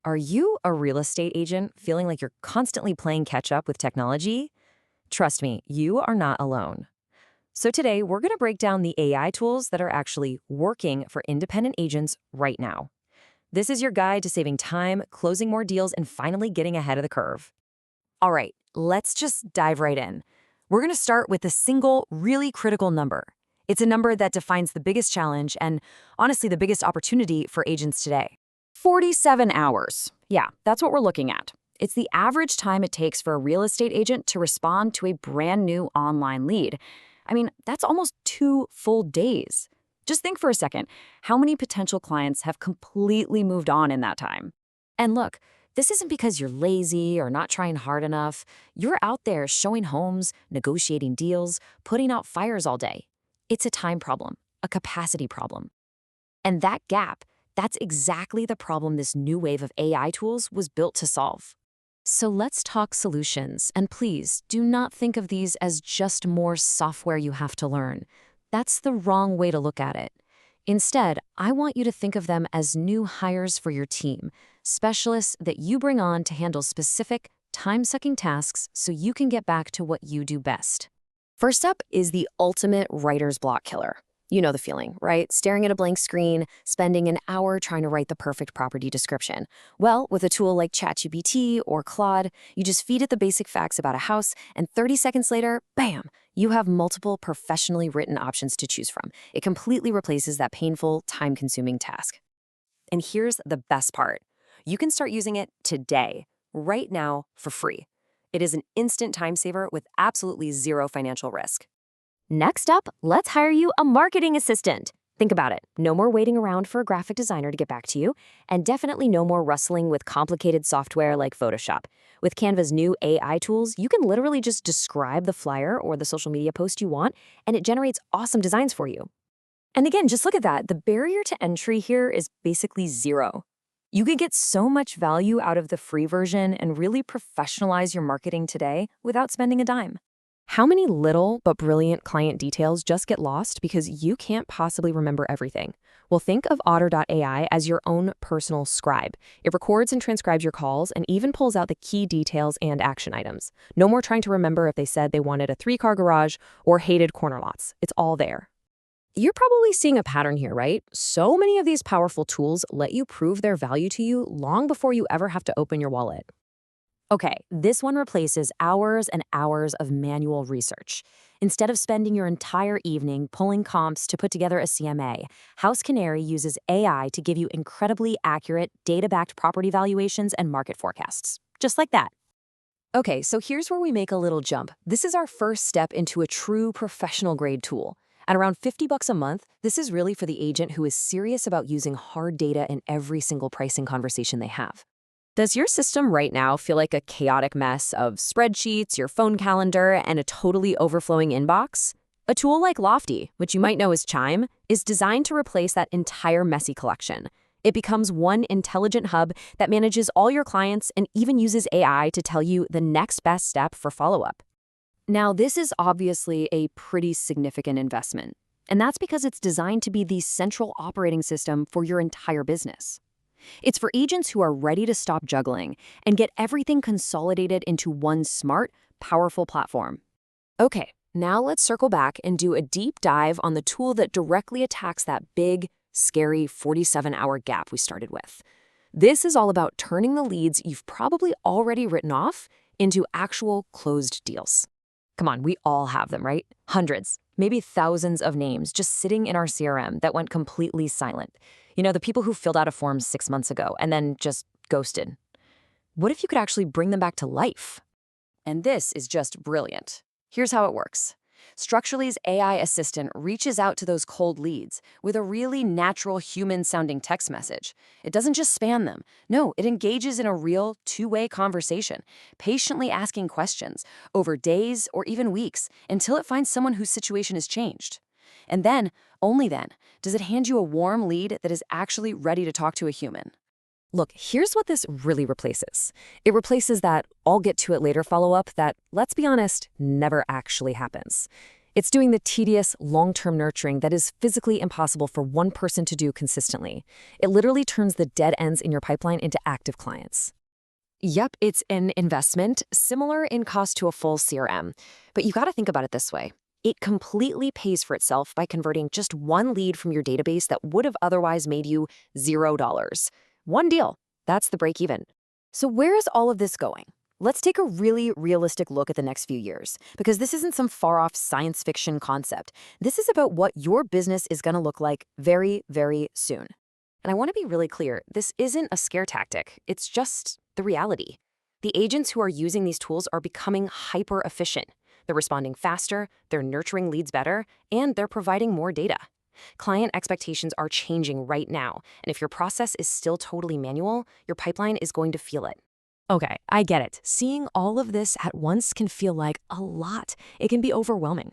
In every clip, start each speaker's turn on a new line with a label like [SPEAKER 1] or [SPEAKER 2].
[SPEAKER 1] Are you a real estate agent feeling like you're constantly playing catch up with technology? Trust me, you are not alone. So today, we're going to break down the AI tools that are actually working for independent agents right now. This is your guide to saving time, closing more deals, and finally getting ahead of the curve. All right, let's just dive right in. We're going to start with a single, really critical number. It's a number that defines the biggest challenge and, honestly, the biggest opportunity for agents today. 47 hours. Yeah, that's what we're looking at. It's the average time it takes for a real estate agent to respond to a brand new online lead. I mean, that's almost 2 full days. Just think for a second, how many potential clients have completely moved on in that time? And look, this isn't because you're lazy or not trying hard enough. You're out there showing homes, negotiating deals, putting out fires all day. It's a time problem, a capacity problem. And that gap, that's exactly the problem this new wave of AI tools was built to solve. So let's talk solutions, and please do not think of these as just more software you have to learn. That's the wrong way to look at it. Instead, I want you to think of them as new hires for your team, specialists that you bring on to handle specific, time-sucking tasks so you can get back to what you do best. First up is the ultimate writer's block killer. You know the feeling, right? Staring at a blank screen, spending an hour trying to write the perfect property description. Well, with a tool like ChatGPT or Claude, you just feed it the basic facts about a house, and 30 seconds later, bam, you have multiple professionally written options to choose from. It completely replaces that painful, time-consuming task. And here's the best part. You can start using it today, right now, for free. It is an instant time saver with absolutely zero financial risk. Next up, let's hire you a marketing assistant. Think about it. No more waiting around for a graphic designer to get back to you, and definitely no more rustling with complicated software like Photoshop. With Canva's new AI tools, you can literally just describe the flyer or the social media post you want, and it generates awesome designs for you. And again, just look at that. The barrier to entry here is basically zero. You could get so much value out of the free version and really professionalize your marketing today without spending a dime. How many little but brilliant client details just get lost because you can't possibly remember everything? Well, think of Otter.ai as your own personal scribe. It records and transcribes your calls and even pulls out the key details and action items. No more trying to remember if they said they wanted a 3-car garage or hated corner lots. It's all there. You're probably seeing a pattern here, right? So many of these powerful tools let you prove their value to you long before you ever have to open your wallet. Okay, this one replaces hours and hours of manual research. Instead of spending your entire evening pulling comps to put together a CMA, HouseCanary uses AI to give you incredibly accurate, data-backed property valuations and market forecasts. Just like that. Okay, so here's where we make a little jump. This is our first step into a true professional-grade tool. At around $50 a month, this is really for the agent who is serious about using hard data in every single pricing conversation they have. Does your system right now feel like a chaotic mess of spreadsheets, your phone calendar, and a totally overflowing inbox? A tool like Lofty, which you might know as Chime, is designed to replace that entire messy collection. It becomes one intelligent hub that manages all your clients and even uses AI to tell you the next best step for follow-up. Now, this is obviously a pretty significant investment, and that's because it's designed to be the central operating system for your entire business. It's for agents who are ready to stop juggling and get everything consolidated into one smart, powerful platform. Okay, now let's circle back and do a deep dive on the tool that directly attacks that big, scary 47-hour gap we started with. This is all about turning the leads you've probably already written off into actual closed deals. Come on, we all have them, right? Hundreds, maybe thousands of names just sitting in our CRM that went completely silent. You know, the people who filled out a form 6 months ago and then just ghosted. What if you could actually bring them back to life? And this is just brilliant. Here's how it works. Structurally's AI assistant reaches out to those cold leads with a really natural human-sounding text message. It doesn't just spam them. No, it engages in a real two-way conversation, patiently asking questions over days or even weeks until it finds someone whose situation has changed. And then, only then, does it hand you a warm lead that is actually ready to talk to a human. Look, here's what this really replaces. It replaces that I'll get to it later follow-up that, let's be honest, never actually happens. It's doing the tedious, long-term nurturing that is physically impossible for one person to do consistently. It literally turns the dead ends in your pipeline into active clients. Yep, it's an investment, similar in cost to a full CRM. But you got to think about it this way. It completely pays for itself by converting just one lead from your database that would have otherwise made you $0. One deal. That's the break even. So where is all of this going? Let's take a really realistic look at the next few years, because this isn't some far-off science fiction concept. This is about what your business is going to look like very, very soon. And I want to be really clear, this isn't a scare tactic. It's just the reality. The agents who are using these tools are becoming hyper-efficient. They're responding faster, they're nurturing leads better, and they're providing more data. Client expectations are changing right now, and if your process is still totally manual, your pipeline is going to feel it. Okay, I get it. Seeing all of this at once can feel like a lot. It can be overwhelming.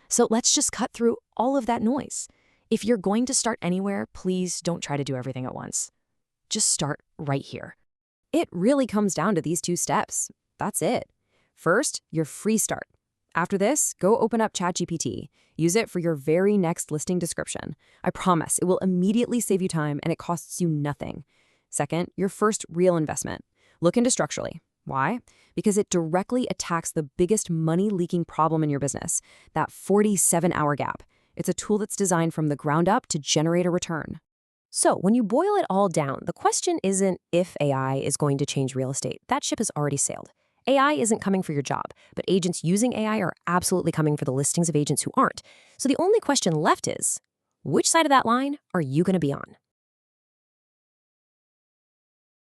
[SPEAKER 1] So let's just cut through all of that noise. If you're going to start anywhere, please don't try to do everything at once. Just start right here. It really comes down to these two steps. That's it. First, your free start. After this, go open up ChatGPT. Use it for your very next listing description. I promise it will immediately save you time and it costs you nothing. Second, your first real investment. Look into Structurally. Why? Because it directly attacks the biggest money-leaking problem in your business, that 47-hour gap. It's a tool that's designed from the ground up to generate a return. So when you boil it all down, the question isn't if AI is going to change real estate. That ship has already sailed. AI isn't coming for your job, but agents using AI are absolutely coming for the listings of agents who aren't. So the only question left is, which side of that line are you going to be on?